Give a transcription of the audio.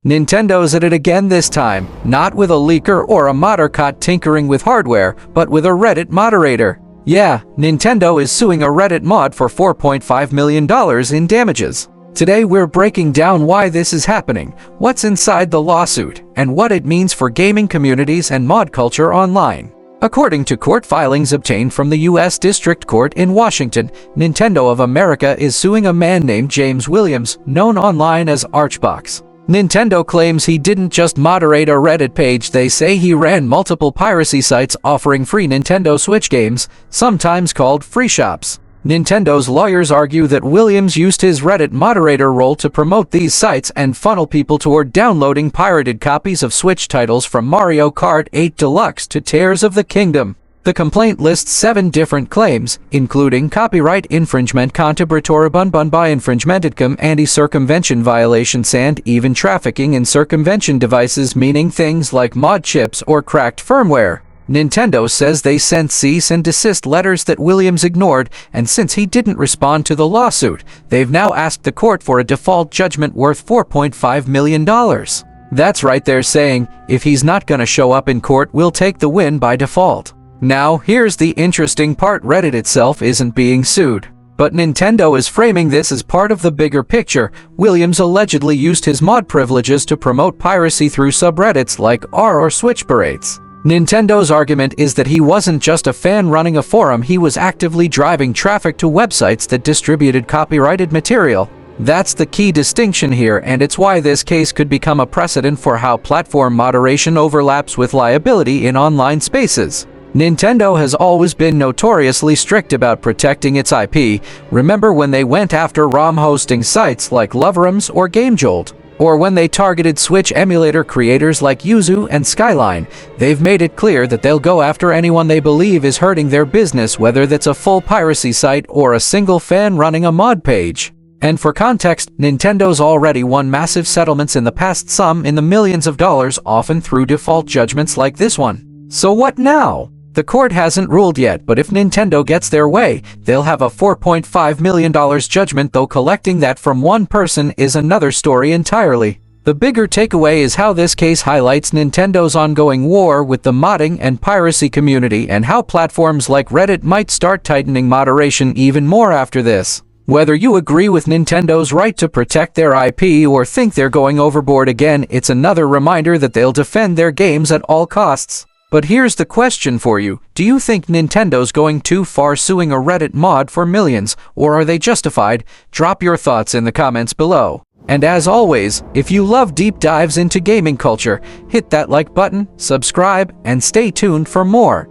Nintendo's at it again this time, not with a leaker or a modder caught tinkering with hardware, but with a Reddit moderator. Yeah, Nintendo is suing a Reddit mod for $4.5 million in damages. Today we're breaking down why this is happening, what's inside the lawsuit, and what it means for gaming communities and mod culture online. According to court filings obtained from the U.S. District Court in Washington, Nintendo of America is suing a man named James Williams, known online as Archbox. Nintendo claims he didn't just moderate a Reddit page, they say he ran multiple piracy sites offering free Nintendo Switch games, sometimes called free shops. Nintendo's lawyers argue that Williams used his Reddit moderator role to promote these sites and funnel people toward downloading pirated copies of Switch titles from Mario Kart 8 Deluxe to Tears of the Kingdom. The complaint lists 7 different claims, including copyright infringement, contributory by infringement, anti-circumvention violations, and even trafficking in circumvention devices, meaning things like mod chips or cracked firmware. Nintendo says they sent cease and desist letters that Williams ignored, and since he didn't respond to the lawsuit, they've now asked the court for a default judgment worth $4.5 million. That's right, they're saying, if he's not gonna show up in court, we'll take the win by default. Now, here's the interesting part: Reddit itself isn't being sued. But Nintendo is framing this as part of the bigger picture. Williams allegedly used his mod privileges to promote piracy through subreddits like r or Switch Parades. Nintendo's argument is that he wasn't just a fan running a forum, he was actively driving traffic to websites that distributed copyrighted material. That's the key distinction here, and it's why this case could become a precedent for how platform moderation overlaps with liability in online spaces. Nintendo has always been notoriously strict about protecting its IP. Remember when they went after ROM hosting sites like Loverums or GameJolt? Or when they targeted Switch emulator creators like Yuzu and Skyline? They've made it clear that they'll go after anyone they believe is hurting their business, whether that's a full piracy site or a single fan running a mod page. And for context, Nintendo's already won massive settlements in the past, some in the millions of dollars, often through default judgments like this one. So what now? The court hasn't ruled yet, but if Nintendo gets their way, they'll have a $4.5 million judgment, though collecting that from one person is another story entirely. The bigger takeaway is how this case highlights Nintendo's ongoing war with the modding and piracy community, and how platforms like Reddit might start tightening moderation even more after this. Whether you agree with Nintendo's right to protect their IP or think they're going overboard again, it's another reminder that they'll defend their games at all costs. But here's the question for you: do you think Nintendo's going too far suing a Reddit mod for millions, or are they justified? Drop your thoughts in the comments below. And as always, if you love deep dives into gaming culture, hit that like button, subscribe, and stay tuned for more.